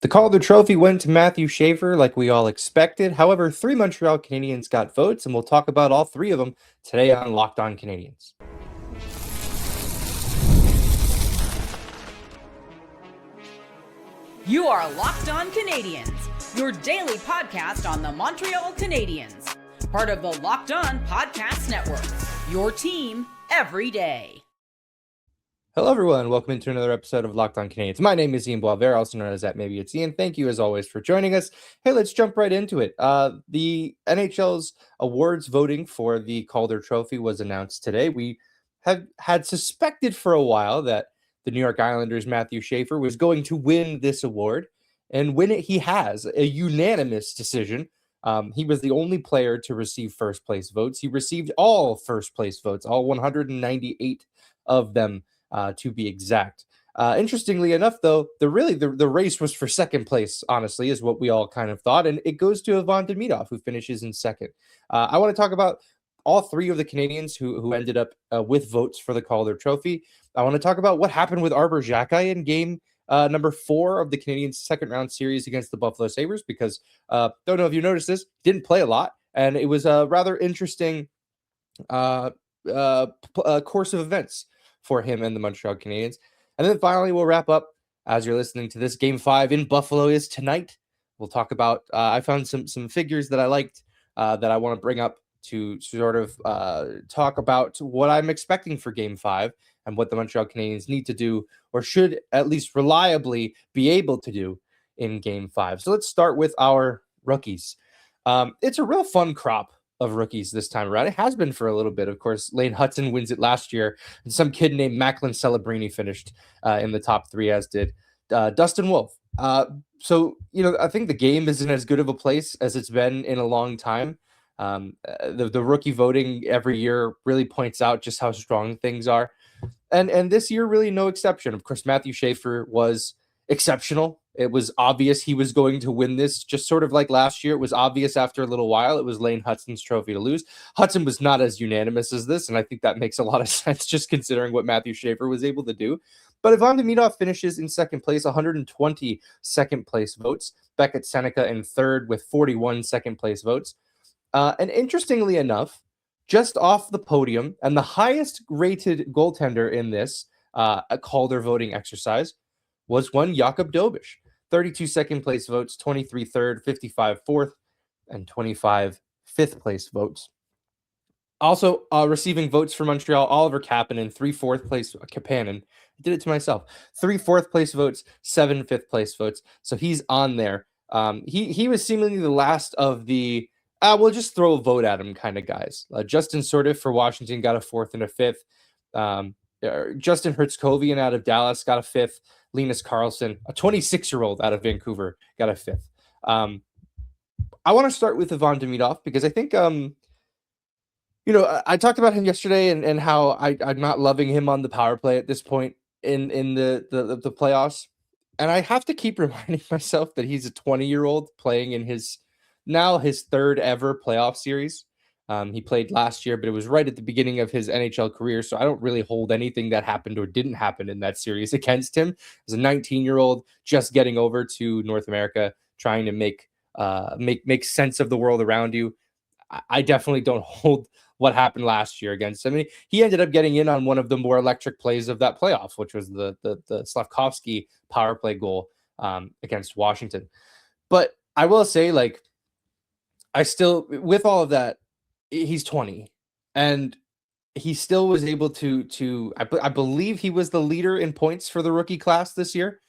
The Calder Trophy went to Matthew Schaefer like we all expected. However, three Montreal Canadiens got votes, and we'll talk about all three of them today on Locked On Canadiens. You are Locked On Canadiens, your daily podcast on the Montreal Canadiens. Part of the Locked On Podcast Network, your team every day. Hello, everyone. Welcome into another episode of Locked On Canadiens. My name is Ian Boisvert, also known as that. Maybe it's Ian. Thank you, as always, for joining us. Hey, let's jump right into it. The NHL's awards voting for the Calder Trophy was announced today. We have had suspected for a while that the New York Islanders' Matthew Schaefer was going to win this award, and win it he has. A unanimous decision. He was the only player to receive first place votes. He received all first place votes, all 198 of them. To be exact. Interestingly enough, though, the race was for second place, honestly, is what we all kind of thought. And it goes to Demidov, who finishes in second. I want to talk about all three of the Canadians who ended up with votes for the Calder Trophy. I want to talk about what happened with Arber Xhekaj in game number 4 of the Canadiens' second round series against the Buffalo Sabres, because don't know if you noticed this, didn't play a lot. And it was a rather interesting course of events for him and the Montreal Canadiens. And then finally, we'll wrap up as you're listening to this. Game 5 in Buffalo is tonight. We'll talk about, I found some figures that I liked that I want to bring up to sort of talk about what I'm expecting for Game 5 and what the Montreal Canadiens need to do, or should at least reliably be able to do in Game 5. So let's start with our rookies. It's a real fun crop of rookies this time around. It has been for a little bit. Of course, Lane Hutson wins it last year, and some kid named Macklin Celebrini finished in the top 3, as did Dustin Wolf. So, I think the game is in as good of a place as it's been in a long time. The rookie voting every year really points out just how strong things are. And this year, really no exception. Of course, Matthew Schaefer was exceptional. It was obvious he was going to win this, just sort of like last year. It was obvious after a little while. It was Lane Hutson's trophy to lose. Hutson was not as unanimous as this, and I think that makes a lot of sense just considering what Matthew Schaefer was able to do. But Ivan Demidov finishes in second place, 120 second place votes. Beckett Seneca in third with 41 second place votes. And interestingly enough, just off the podium and the highest rated goaltender in this a Calder voting exercise was one Jakub Dobes. 32 second place votes, 23 third, 55 fourth, and 25 fifth place votes. Also receiving votes for Montreal, Arber Xhekaj, 3 fourth place, Kapanen. I did it to myself. 3 fourth place votes, 7 fifth place votes. So he's on there. He was seemingly the last of the we'll just throw a vote at him kind of guys. Justin Sordiff for Washington got a 4th and a 5th. Justin Hertzkovian out of Dallas got a 5th. Linus Karlsson, a 26-year-old out of Vancouver, got a 5th. I want to start with Ivan Demidov because I think, I talked about him yesterday and how I'm not loving him on the power play at this point in the playoffs. And I have to keep reminding myself that he's a 20-year-old playing in his 3rd ever playoff series. He played last year, but it was right at the beginning of his NHL career, so I don't really hold anything that happened or didn't happen in that series against him. As a 19-year-old just getting over to North America, trying to make sense of the world around you. I definitely don't hold what happened last year against him. I mean, he ended up getting in on one of the more electric plays of that playoff, which was the Slavkovsky power play goal against Washington. But I will say, I still, with all of that, he's 20 and he still was able to I believe he was the leader in points for the rookie class this year.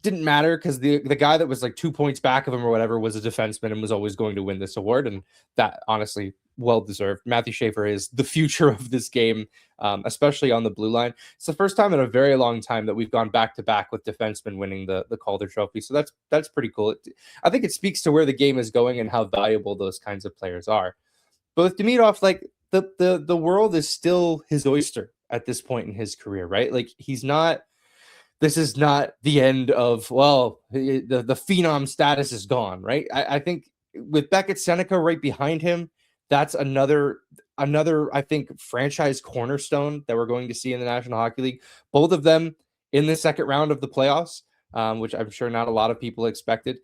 Didn't matter because the guy that was 2 points back of him or whatever was a defenseman and was always going to win this award. And that honestly, well deserved. Matthew Schaefer is the future of this game, especially on the blue line. It's the first time in a very long time that we've gone back to back with defensemen winning the Calder Trophy. So that's pretty cool. I think it speaks to where the game is going and how valuable those kinds of players are. But with Demidov, the world is still his oyster at this point in his career, right? This is not the end of, the phenom status is gone, right? I think with Beckett Seneca right behind him, that's another, I think, franchise cornerstone that we're going to see in the National Hockey League. Both of them in the second round of the playoffs. which I'm sure not a lot of people expected.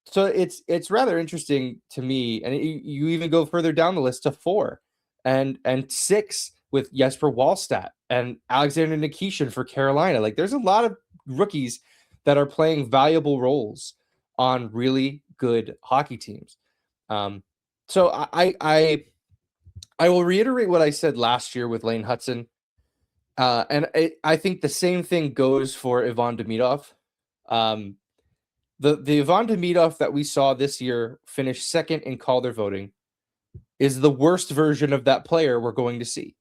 So it's rather interesting to me, and you even go further down the list to 4 and 6 with Jesper Wallstedt and Alexander Nikishin for Carolina. Like, there's a lot of rookies that are playing valuable roles on really good hockey teams. So I will reiterate what I said last year with Lane Hudson, and I think the same thing goes for Ivan Demidov. The Ivan Demidov that we saw this year finish second in Calder voting is the worst version of that player we're going to see,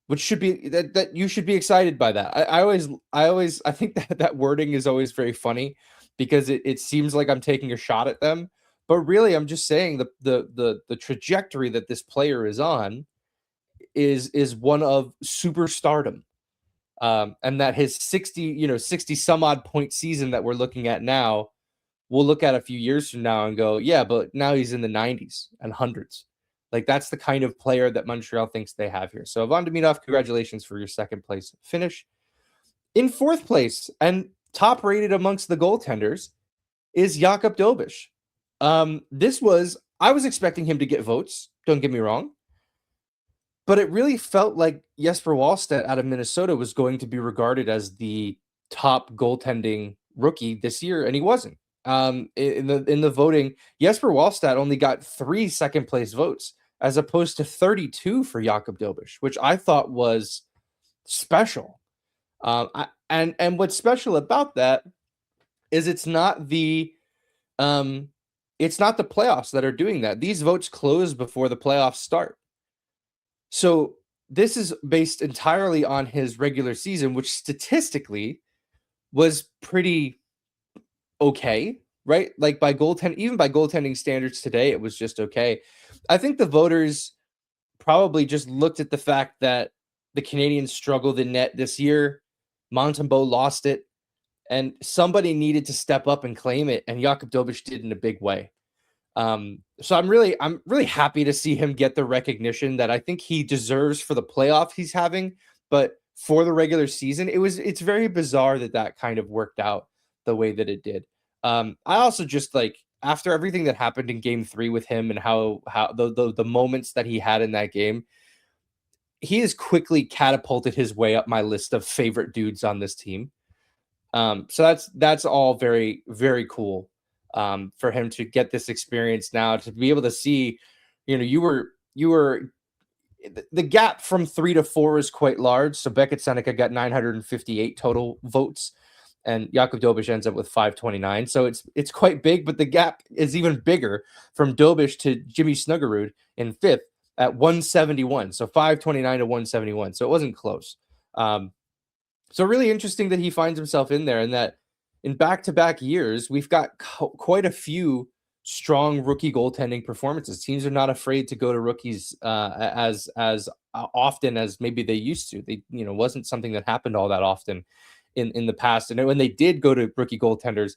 which should be that you should be excited by that. I think that wording is always very funny because it seems like I'm taking a shot at them, but really I'm just saying the trajectory that this player is on is one of superstardom. And that his 60 some odd point season that we're looking at now, we'll look at a few years from now and go, yeah, but now he's in the 90s and hundreds. Like, that's the kind of player that Montreal thinks they have here. So Ivan Demidov, congratulations for your second place finish. In fourth place and top rated amongst the goaltenders is Jakub Dobes. I was expecting him to get votes. Don't get me wrong. But it really felt like Jesper Wallstedt out of Minnesota was going to be regarded as the top goaltending rookie this year, and he wasn't. In the voting, Jesper Wallstedt only got 3 second place votes as opposed to 32 for Jakub Dobes, which I thought was special. And what's special about that is it's not the playoffs that are doing that. These votes close before the playoffs start. So this is based entirely on his regular season, which statistically was pretty okay, right? Like, even by goaltending standards today, it was just okay. I think the voters probably just looked at the fact that the Canadiens struggled in net this year. Montembeault lost it, and somebody needed to step up and claim it, and Jakub Dobes did in a big way. So I'm really happy to see him get the recognition that I think he deserves for the playoff he's having, but for the regular season, it's very bizarre that kind of worked out the way that it did. I also just, like, after everything that happened in game 3 with him and how the moments that he had in that game, he has quickly catapulted his way up my list of favorite dudes on this team. So that's all very, very cool. For him to get this experience now, to be able to see, you were the gap from 3 to 4 is quite large. So Beckett Seneca got 958 total votes, and Jakub Dobes ends up with 529. So it's quite big, but the gap is even bigger from Dobes to Jimmy Snuggerud in 5th at 171. So 529 to 171. So it wasn't close. So really interesting that he finds himself in there, and that in back-to-back years, we've got quite a few strong rookie goaltending performances. Teams are not afraid to go to rookies as often as maybe they used to. They, wasn't something that happened all that often in the past. And when they did go to rookie goaltenders,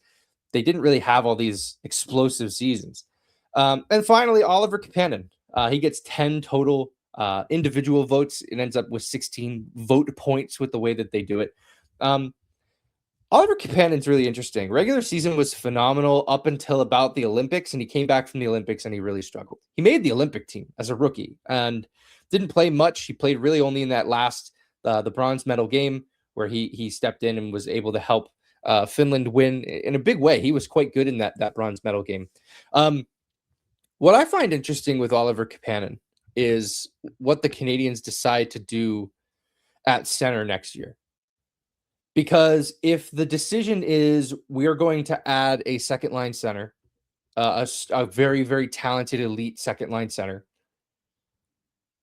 they didn't really have all these explosive seasons. And finally, Oliver Kapanen. He gets 10 total individual votes. It ends up with 16 vote points with the way that they do it. Oliver Kapanen's really interesting. Regular season was phenomenal up until about the Olympics, and he came back from the Olympics and he really struggled. He made the Olympic team as a rookie and didn't play much. He played really only in that last, the bronze medal game where he stepped in and was able to help Finland win in a big way. He was quite good in that bronze medal game. What I find interesting with Oliver Kapanen is what the Canadiens decide to do at center next year. Because if the decision is we're going to add a second line center, a very, very talented elite second line center,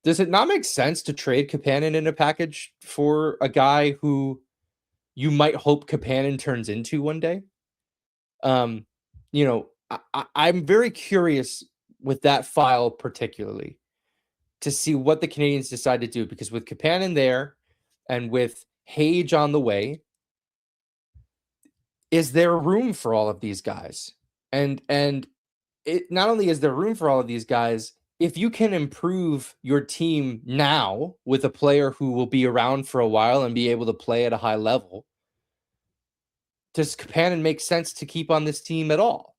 does it not make sense to trade Kapanen in a package for a guy who you might hope Kapanen turns into one day? I'm very curious with that file particularly to see what the Canadiens decide to do, because with Kapanen there and with Xhekaj on the way, is there room for all of these guys? And it not only is there room for all of these guys, if you can improve your team now with a player who will be around for a while and be able to play at a high level, does Kapanen make sense to keep on this team at all?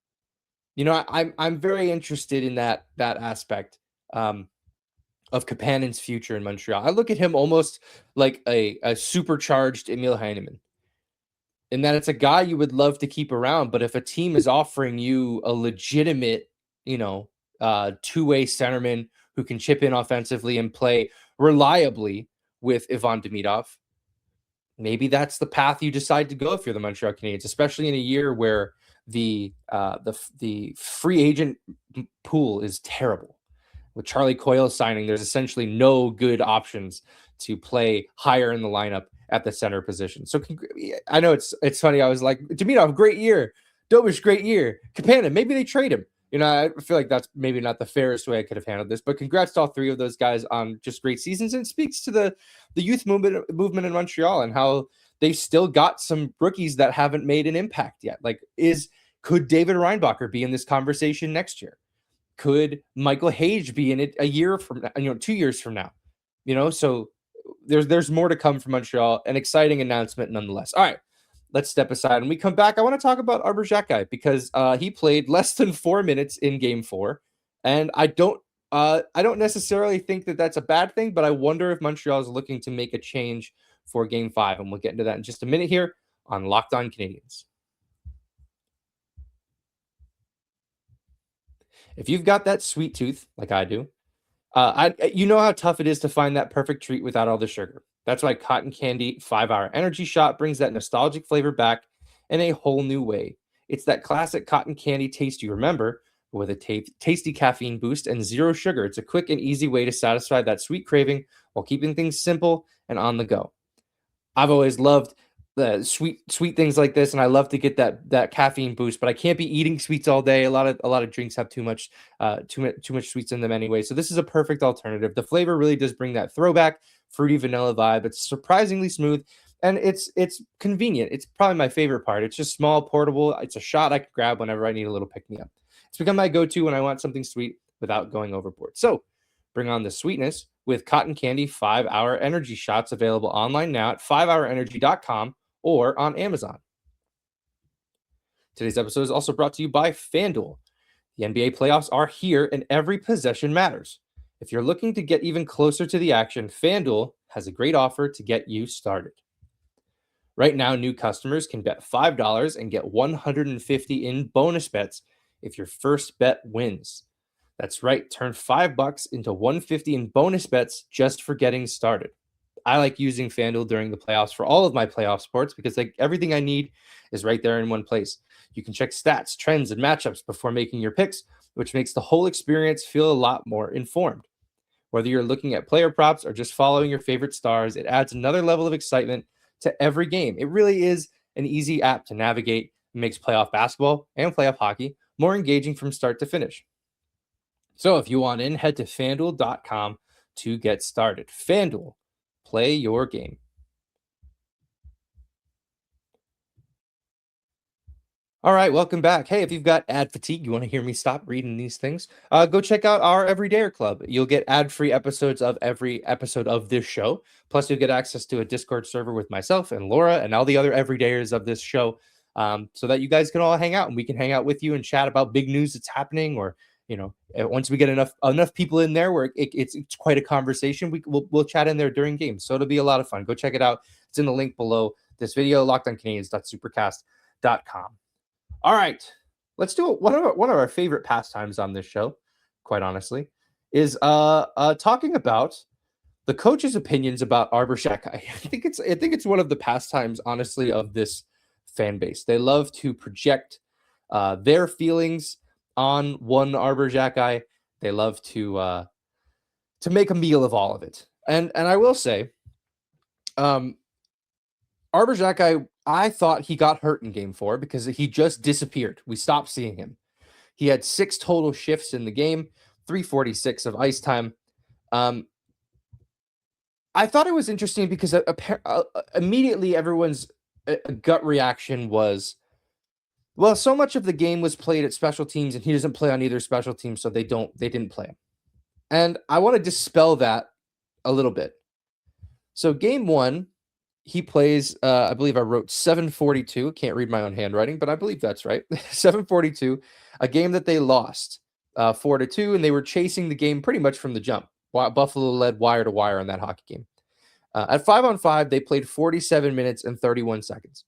I'm very interested in that aspect of Kapanen's future in Montreal. I look at him almost like a supercharged Emil Heinemann, in that it's a guy you would love to keep around, but if a team is offering you a legitimate, two-way centerman who can chip in offensively and play reliably with Ivan Demidov, maybe that's the path you decide to go if you're the Montreal Canadiens, especially in a year where the free agent pool is terrible. With Charlie Coyle signing, there's essentially no good options to play higher in the lineup at the center position. So I know it's funny. I was like, Demidov, great year. Dobes, great year. Kapanen, maybe they trade him. I feel like that's maybe not the fairest way I could have handled this, but congrats to all three of those guys on just great seasons. And it speaks to the youth movement in Montreal and how they've still got some rookies that haven't made an impact yet. Could David Reinbacher be in this conversation next year? Could Michael Hage be in it a year from now, 2 years from now? So there's more to come from Montreal. An exciting announcement nonetheless. All right, let's step aside. When we come back, I want to talk about Arber Xhekaj because he played less than 4 minutes in Game 4, and I don't necessarily think that that's a bad thing, but I wonder if Montreal is looking to make a change for Game 5, and we'll get into that in just a minute here on Locked On Canadiens. If you've got that sweet tooth like I do, you know how tough it is to find that perfect treat without all the sugar. That's why Cotton Candy 5-Hour Energy Shot brings that nostalgic flavor back in a whole new way. It's that classic cotton candy taste you remember, with a tasty caffeine boost and zero sugar. It's a quick and easy way to satisfy that sweet craving while keeping things simple and on the go. I've always loved the sweet things like this, and I love to get that caffeine boost, but I can't be eating sweets all day. A lot of drinks have too much sweets in them anyway. So this is a perfect alternative. The flavor really does bring that throwback fruity vanilla vibe. It's surprisingly smooth, and it's convenient. It's probably my favorite part. It's just small, portable. It's a shot I can grab whenever I need a little pick-me-up. It's become my go-to when I want something sweet without going overboard. So bring on the sweetness with Cotton Candy 5-Hour Energy Shots, available online now at 5hourenergy.com or on Amazon. Today's episode is also brought to you by FanDuel. The NBA playoffs are here and every possession matters. If you're looking to get even closer to the action, FanDuel has a great offer to get you started. Right now, new customers can bet $5 and get $150 in bonus bets if your first bet wins. That's right, turn $5 into $150 in bonus bets just for getting started. I like using FanDuel during the playoffs for all of my playoff sports because everything I need is right there in one place. You can check stats, trends, and matchups before making your picks, which makes the whole experience feel a lot more informed. Whether you're looking at player props or just following your favorite stars, it adds another level of excitement to every game. It really is an easy app to navigate. It makes playoff basketball and playoff hockey more engaging from start to finish. So if you want in, head to FanDuel.com to get started. FanDuel, play your game. All right, welcome back. Hey, if you've got ad fatigue, you want to hear me stop reading these things, go check out our Everydayer Club. You'll get ad-free episodes of every episode of this show. Plus, you'll get access to a Discord server with myself and Laura and all the other Everydayers of this show, so that you guys can all hang out and we can hang out with you and chat about big news that's happening, or once we get enough people in there where it's quite a conversation, we'll chat in there during games. So it'll be a lot of fun. Go check it out. It's in the link below this video, lockedoncanadiens.supercast.com. All right, let's do one of our favorite pastimes on this show, quite honestly, is talking about the coach's opinions about Arber Xhekaj. I think it's one of the pastimes, honestly, of this fan base. They love to project their feelings on one Arber Xhekaj. They love to make a meal of all of it. And I will say, Arber Xhekaj, I thought he got hurt in Game 4 because he just disappeared. We stopped seeing him. He had 6 total shifts in the game, 346 of ice time. I thought it was interesting because immediately everyone's gut reaction was, well, so much of the game was played at special teams and he doesn't play on either special team, so they didn't play him. And I want to dispel that a little bit. So Game 1, he plays, I believe I wrote 742. Can't read my own handwriting, but I believe that's right. 742, a game that they lost 4-2, and they were chasing the game pretty much from the jump. Buffalo led wire to wire on that hockey game. At 5-on-5, they played 47 minutes and 31 seconds.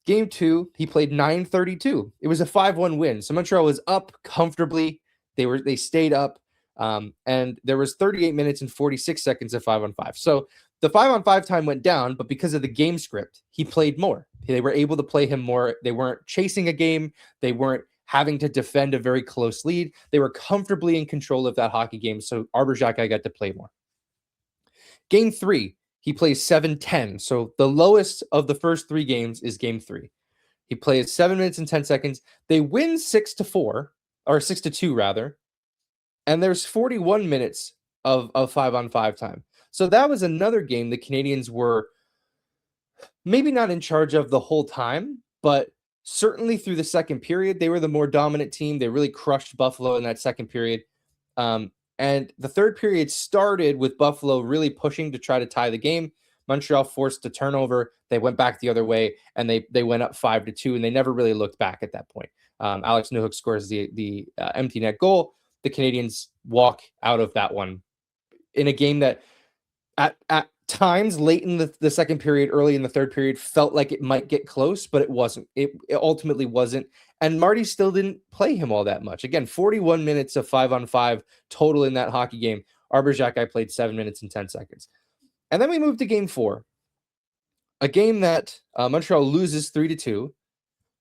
Game 2, he played 9:32. It was a 5-1 win. So Montreal was up comfortably. They stayed up, and there was 38 minutes and 46 seconds of 5-on-5. So the 5-on-5 time went down, but because of the game script, he played more. They were able to play him more. They weren't chasing a game. They weren't having to defend a very close lead. They were comfortably in control of that hockey game. So Arber Xhekaj got to play more. Game 3, he plays 7:10. So the lowest of the first 3 games is game 3. He plays 7 minutes and 10 seconds. They win 6-4, or 6-2 rather. And there's 41 minutes of 5-on-5 time. So that was another game the Canadiens were maybe not in charge of the whole time, but certainly through the second period, they were the more dominant team. They really crushed Buffalo in that second period. And the third period started with Buffalo really pushing to try to tie the game. Montreal forced a turnover. They went back the other way, and they went up 5-2, and they never really looked back at that point. Alex Newhook scores the empty net goal. The Canadiens walk out of that one in a game that at times late in the second period, early in the third period, felt like it might get close, but it wasn't. It ultimately wasn't. And Marty still didn't play him all that much. Again, 41 minutes of 5-on-5 total in that hockey game. Arber Xhekaj played 7 minutes and 10 seconds. And then we moved to game 4, a game that Montreal loses 3-2,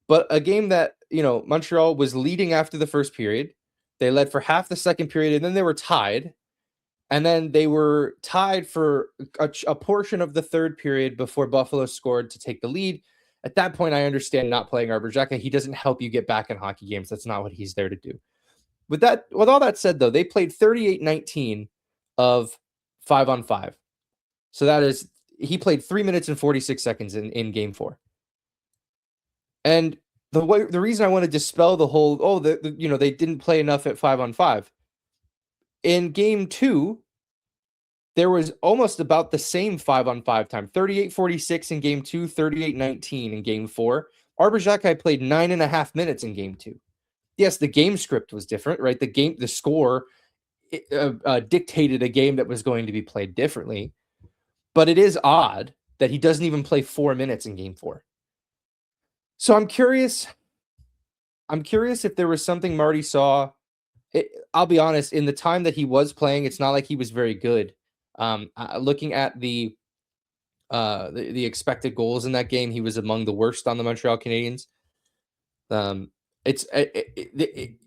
but a game that, Montreal was leading after the first period. They led for half the second period, and then they were tied. And then they were tied for a portion of the third period before Buffalo scored to take the lead. At that point, I understand not playing Arber Xhekaj. He doesn't help you get back in hockey games. That's not what he's there to do. With all that said, though, they played 38-19 of 5-on-5. So that is, he played 3 minutes and 46 seconds in game 4. And the reason I want to dispel the whole, they didn't play enough at 5-on-5. In game 2, there was almost about the same 5-on-5 time. 38-46 in game 2, 38-19 in game 4. Arber Xhekaj played 9.5 minutes in game 2. Yes, the game script was different, right? The score dictated a game that was going to be played differently. But it is odd that he doesn't even play 4 minutes in game 4. So I'm curious if there was something Marty saw. I'll be honest, in the time that he was playing, it's not like he was very good. Looking at the expected goals in that game, he was among the worst on the Montreal Canadiens. It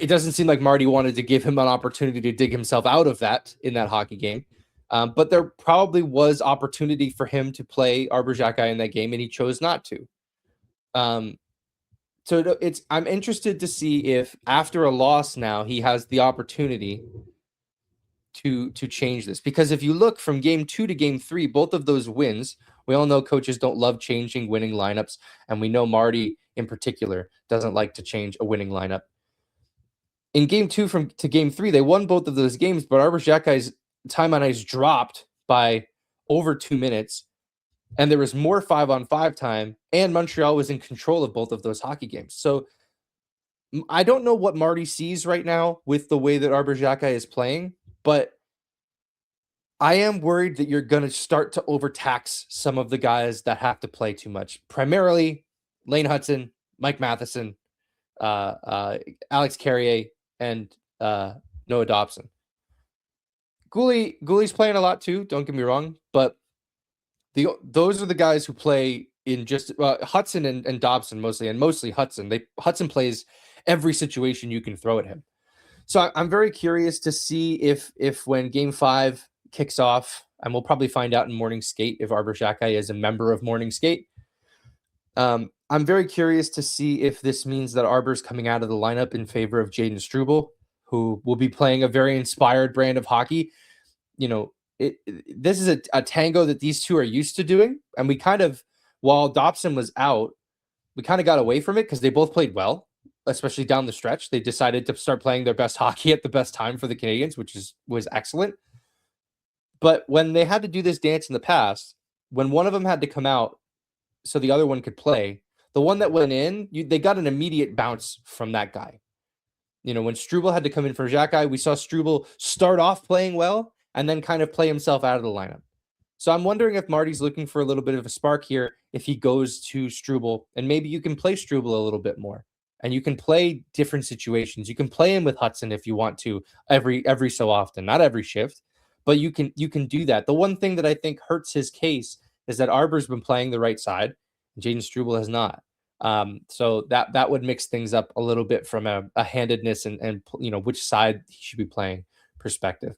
doesn't seem like Marty wanted to give him an opportunity to dig himself out of that in that hockey game. But there probably was opportunity for him to play Arber Xhekaj in that game, and he chose not to. So I'm interested to see if after a loss now he has the opportunity to change this. Because if you look from game 2 to game 3, both of those wins, we all know coaches don't love changing winning lineups, and we know Marty in particular doesn't like to change a winning lineup. In game 2 to game 3, they won both of those games, but Arber Xhekaj's time on ice dropped by over 2 minutes. And there was more 5-on-5 time, and Montreal was in control of both of those hockey games. So I don't know what Marty sees right now with the way that Arber Xhekaj is playing, but I am worried that you're going to start to overtax some of the guys that have to play too much. Primarily, Lane Hutson, Mike Matheson, Alex Carrier, and Noah Dobson. Gooley's playing a lot too, don't get me wrong, but those are the guys who play in just Hutson and Dobson mostly, and mostly Hutson. Hutson plays every situation you can throw at him. So I'm very curious to see if when Game 5 kicks off, and we'll probably find out in Morning Skate if Arber Xhekaj is a member of Morning Skate. I'm very curious to see if this means that Arber's coming out of the lineup in favor of Jaden Struble, who will be playing a very inspired brand of hockey. This is a tango that these two are used to doing. And we kind of, while Dobson was out, we kind of got away from it because they both played well, especially down the stretch. They decided to start playing their best hockey at the best time for the Canadiens, which was excellent. But when they had to do this dance in the past, when one of them had to come out so the other one could play, the one that went in, they got an immediate bounce from that guy. When Struble had to come in for Xhekaj, we saw Struble start off playing well and then kind of play himself out of the lineup. So I'm wondering if Marty's looking for a little bit of a spark here if he goes to Struble, and maybe you can play Struble a little bit more. And you can play different situations. You can play him with Hudson if you want to every so often, not every shift, but you can do that. The one thing that I think hurts his case is that Arber's been playing the right side, and Jaden Struble has not. So that would mix things up a little bit from a handedness and which side he should be playing perspective.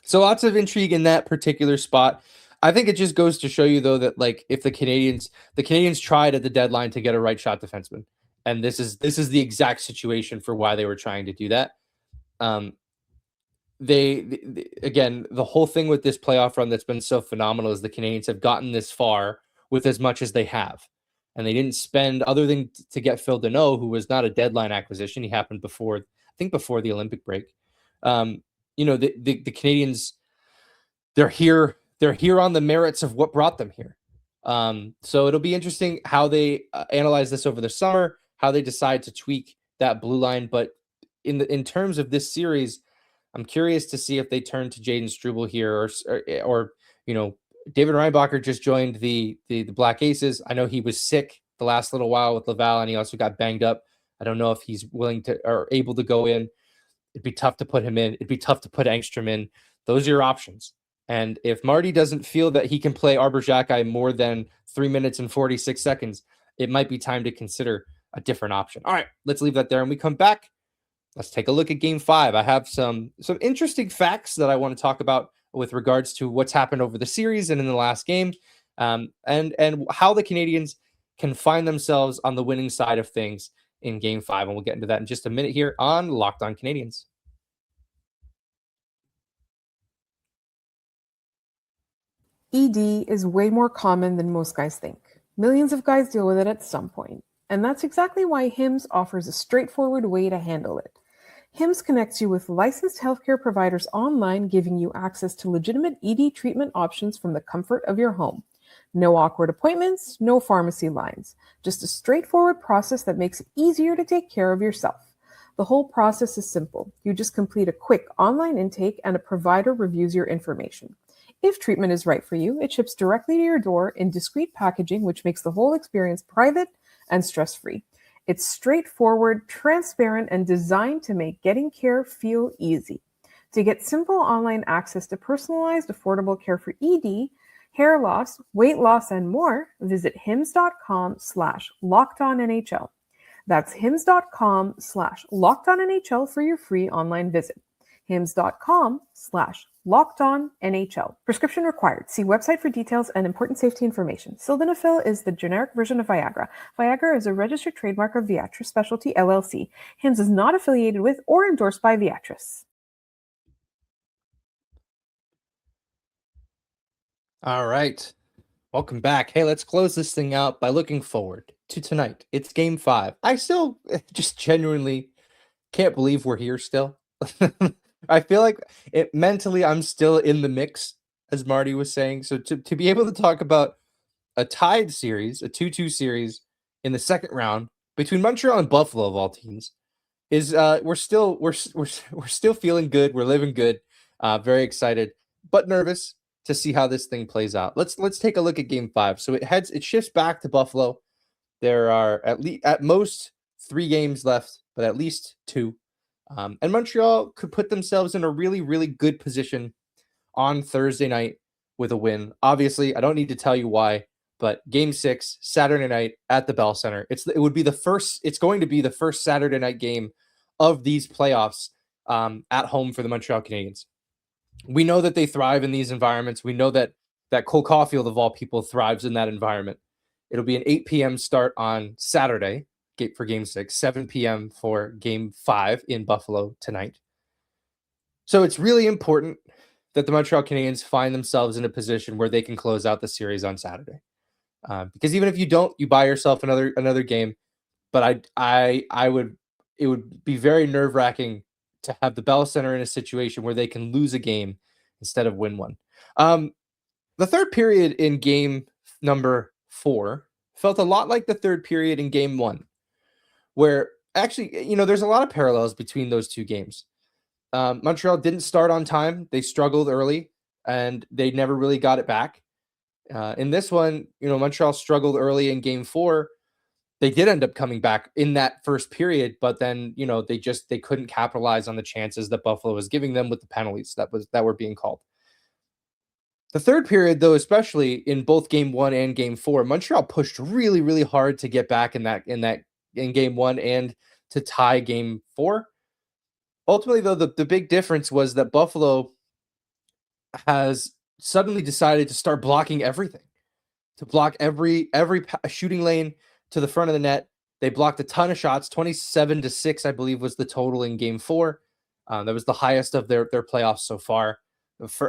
So lots of intrigue in that particular spot. I think it just goes to show you though that like if the Canadiens tried at the deadline to get a right shot defenseman, and this is the exact situation for why they were trying to do that. They again, the whole thing with this playoff run that's been so phenomenal is the Canadiens have gotten this far with as much as they have. And they didn't spend, other than to get Phil Deneau, who was not a deadline acquisition. He happened before the Olympic break. The Canadiens, they're here on the merits of what brought them here. So it'll be interesting how they analyze this over the summer, how they decide to tweak that blue line. But in terms of this series, I'm curious to see if they turn to Jaden Struble here or David Reinbacher just joined the Black Aces. I know he was sick the last little while with Laval, and he also got banged up. I don't know if he's willing to or able to go in. It'd be tough to put him in. It'd be tough to put Engstrom in. Those are your options. And if Marty doesn't feel that he can play Arber Xhekaj more than 3 minutes and 46 seconds, it might be time to consider a different option. All right, let's leave that there. And we come back. Let's take a look at Game 5. I have some interesting facts that I want to talk about with regards to what's happened over the series and in the last game, and how the Canadiens can find themselves on the winning side of things in Game 5. And we'll get into that in just a minute here on Locked On Canadiens. ED is way more common than most guys think. Millions of guys deal with it at some point. And that's exactly why HIMSS offers a straightforward way to handle it. HIMSS connects you with licensed healthcare providers online, giving you access to legitimate ED treatment options from the comfort of your home. No awkward appointments, no pharmacy lines. Just a straightforward process that makes it easier to take care of yourself. The whole process is simple. You just complete a quick online intake and a provider reviews your information. If treatment is right for you, it ships directly to your door in discreet packaging, which makes the whole experience private and stress-free. It's straightforward, transparent, and designed to make getting care feel easy. To get simple online access to personalized, affordable care for ED, hair loss, weight loss, and more, visit hims.com/lockedonnhl. That's hims.com/lockedonnhl for your free online visit. hims.com/lockedonnhl. Prescription required. See website for details and important safety information. Sildenafil is the generic version of Viagra. Viagra is a registered trademark of Viatris Specialty LLC. HIMSS is not affiliated with or endorsed by Viatris. All right. Welcome back. Hey, let's close this thing out by looking forward to tonight. It's Game 5. I still just genuinely can't believe we're here still. I feel like mentally I'm still in the mix, as Marty was saying. So to be able to talk about a tied series, a 2-2 series in the second round between Montreal and Buffalo of all teams is we're still feeling good. We're living good. Very excited, but nervous to see how this thing plays out. Let's take a look at Game 5. So it shifts back to Buffalo. There are at most 3 games left, but at least 2. And Montreal could put themselves in a really, really good position on Thursday night with a win. Obviously, I don't need to tell you why, but Game 6, Saturday night at the Bell Center. It's going to be the first Saturday night game of these playoffs at home for the Montreal Canadiens. We know that they thrive in these environments. We know that Cole Caulfield, of all people, thrives in that environment. It'll be an 8 p.m. start on Saturday for Game 6, 7 p.m. for Game 5 in Buffalo tonight. So it's really important that the Montreal Canadiens find themselves in a position where they can close out the series on Saturday. Because even if you don't, you buy yourself another game. But it would be very nerve-wracking to have the Bell Center in a situation where they can lose a game instead of win one. The third period in game number 4 felt a lot like the third period in game 1, where actually, there's a lot of parallels between those two games. Montreal didn't start on time. They struggled early, and they never really got it back. In this one, Montreal struggled early in game 4. They did end up coming back in that first period, but then, they couldn't capitalize on the chances that Buffalo was giving them with the penalties that were being called. The third period, though, especially in both game 1 and game 4, Montreal pushed really, really hard to get back in game 1 and to tie game 4. Ultimately, though, the big difference was that Buffalo has suddenly decided to start blocking everything, to block every shooting lane to the front of the net. They blocked a ton of shots, 27-6, I believe, was the total in game 4. That was the highest of their playoffs so far. So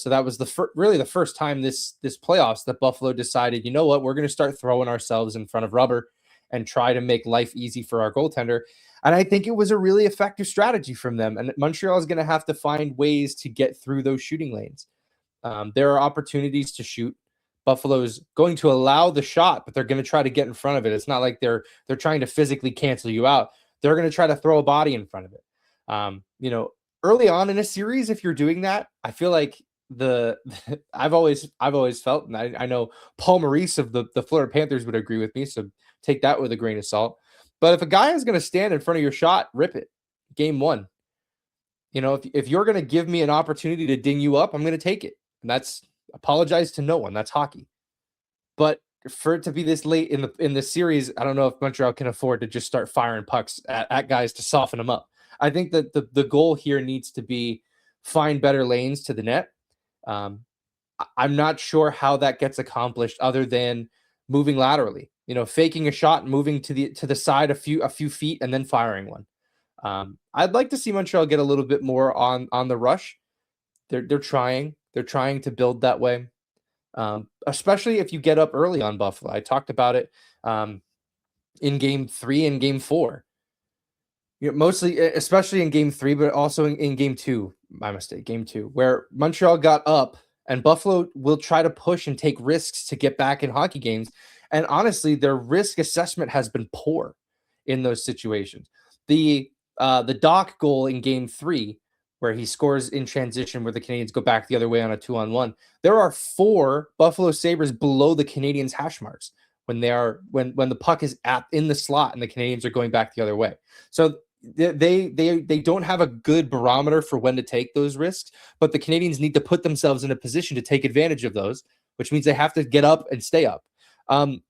that was really the first time this playoffs that Buffalo decided, you know what, we're going to start throwing ourselves in front of rubber and try to make life easy for our goaltender. And I think it was a really effective strategy from them. And Montreal is going to have to find ways to get through those shooting lanes. There are opportunities to shoot. Buffalo's going to allow the shot, but they're going to try to get in front of it. It's not like they're trying to physically cancel you out. They're going to try to throw a body in front of it. Early on in a series, if you're doing that, I feel like I've always felt, and I know Paul Maurice of the Florida Panthers would agree with me, so take that with a grain of salt. But if a guy is going to stand in front of your shot, rip it. Game 1. If you're going to give me an opportunity to ding you up, I'm going to take it. And that's apologize to no one. That's hockey. But for it to be this late in the series, I don't know if Montreal can afford to just start firing pucks at guys to soften them up. I think that the goal here needs to be find better lanes to the net. I'm not sure how that gets accomplished other than moving laterally, faking a shot and moving to the side a few feet and then firing one. I'd like to see Montreal get a little bit more on the rush. They're trying to build that way. Especially if you get up early on Buffalo. I talked about it in game 3 and game 4. Mostly, especially in game 3, but also in game 2. My mistake, game 2, where Montreal got up and Buffalo will try to push and take risks to get back in hockey games. And honestly, their risk assessment has been poor in those situations. The Doc goal in game 3, where he scores in transition, where the Canadiens go back the other way on a 2-on-1. There are 4 Buffalo Sabres below the Canadiens hash marks when the puck is in the slot and the Canadiens are going back the other way. So they don't have a good barometer for when to take those risks, but the Canadiens need to put themselves in a position to take advantage of those, which means they have to get up and stay up. The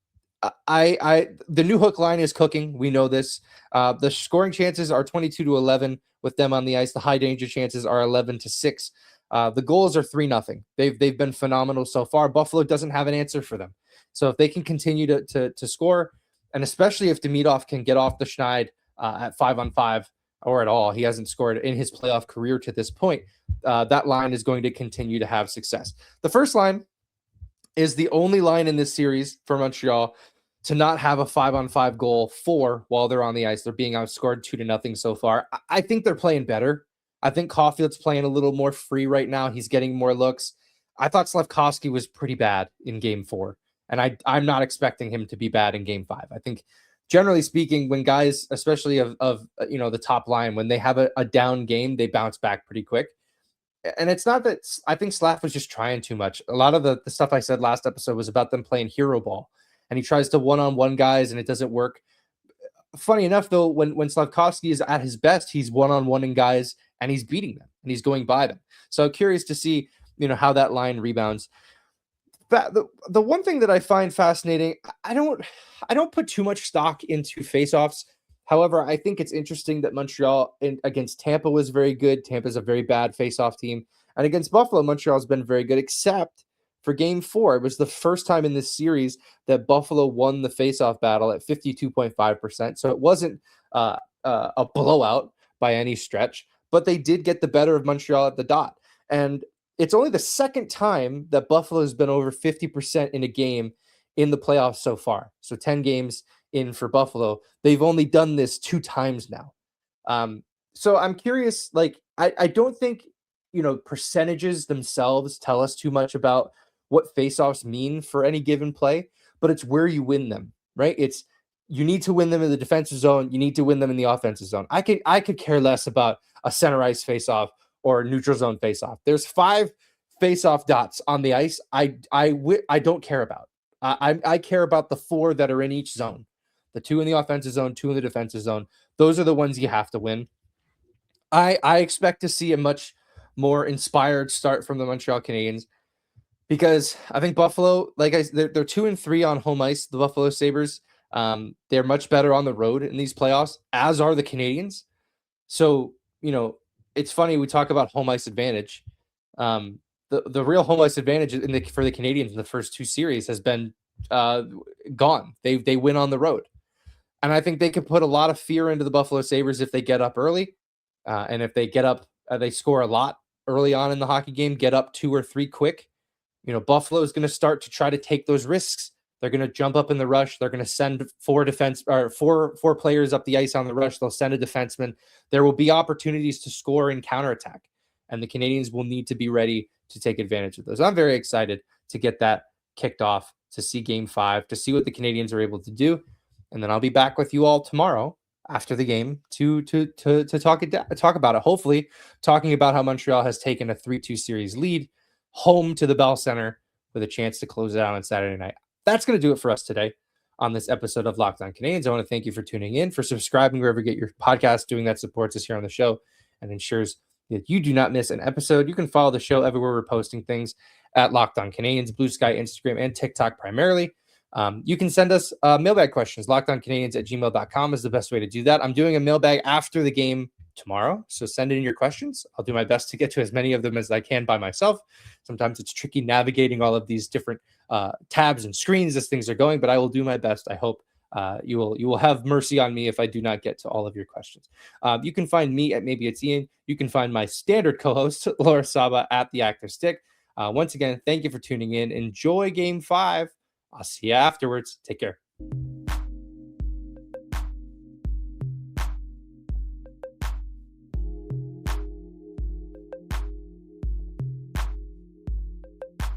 Newhook line is cooking. We know this. The scoring chances are 22-11 with them on the ice. The high danger chances are 11-6. The goals are 3-0. They've been phenomenal so far. Buffalo doesn't have an answer for them. So if they can continue to score, and especially if Demidov can get off the schneid at 5-on-5 or at all, he hasn't scored in his playoff career to this point. That line is going to continue to have success. The first line is the only line in this series for Montreal to not have a 5-on-5 goal while they're on the ice. They're being outscored 2-0 so far. I think they're playing better. I think Caulfield's playing a little more free right now. He's getting more looks. I thought Slafkovsky was pretty bad in game 4, and I'm not expecting him to be bad in game 5. I think, generally speaking, when guys, especially of the top line, when they have a down game, they bounce back pretty quick. And it's not that I think Slav was just trying too much. A lot of the stuff I said last episode was about them playing hero ball, and he tries to one-on-one guys and it doesn't work. Funny enough, though, when Slafkovsky is at his best, he's one-on-one-ing guys and he's beating them and he's going by them. So curious to see, how that line rebounds. The one thing that I find fascinating, I don't put too much stock into faceoffs. However, I think it's interesting that Montreal against Tampa was very good. Tampa's a very bad faceoff team. And against Buffalo, Montreal's been very good, except for game 4. It was the first time in this series that Buffalo won the faceoff battle at 52.5%. So it wasn't a blowout by any stretch, but they did get the better of Montreal at the dot. And it's only the second time that Buffalo has been over 50% in a game in the playoffs so far. So 10 games in for Buffalo. They've only done this 2 times now. So I'm curious, I don't think, percentages themselves tell us too much about what faceoffs mean for any given play, but it's where you win them, right? It's you need to win them in the defensive zone. You need to win them in the offensive zone. I could care less about a center ice faceoff or a neutral zone faceoff. There's 5 faceoff dots on the ice. I don't care about. I care about the 4 that are in each zone. The 2 in the offensive zone, 2 in the defensive zone. Those are the ones you have to win. I expect to see a much more inspired start from the Montreal Canadiens because I think Buffalo, they're 2-3 on home ice. The Buffalo Sabres, they're much better on the road in these playoffs, as are the Canadiens. So it's funny we talk about home ice advantage. The real home ice advantage for the Canadiens in the first 2 series has been gone. They win on the road, and I think they could put a lot of fear into the Buffalo Sabres if they get up early, and if they get up, they score a lot early on in the hockey game, get up 2 or 3 quick. Buffalo is going to start to try to take those risks. They're going to jump up in the rush. They're going to send 4 players up the ice on the rush. They'll send a defenseman. There will be opportunities to score in counterattack, and the Canadiens will need to be ready to take advantage of those. I'm very excited to get that kicked off, to see Game 5, to see what the Canadiens are able to do, and then I'll be back with you all tomorrow after the game to talk about it. Hopefully, talking about how Montreal has taken a 3-2 series lead home to the Bell Center with a chance to close it out on Saturday night. That's going to do it for us today on this episode of Locked On Canadiens. I want to thank you for tuning in, for subscribing wherever you get your podcast. Doing that supports us here on the show and ensures that you do not miss an episode. You can follow the show everywhere we're posting things at Locked On Canadiens, Blue Sky, Instagram, and TikTok primarily. You can send us mailbag questions. LockedOnCanadiens@gmail.com is the best way to do that. I'm doing a mailbag after the game tomorrow, so send in your questions. I'll do my best to get to as many of them as I can by myself. Sometimes it's tricky navigating all of these different tabs and screens as things are going, but I will do my best. I hope you will have mercy on me if I do not get to all of your questions. You can find me at Maybe It's Ian. You can find my standard co-host, Laura Saba, at The Active Stick. Once again, thank you for tuning in. Enjoy Game 5. I'll see you afterwards. Take care.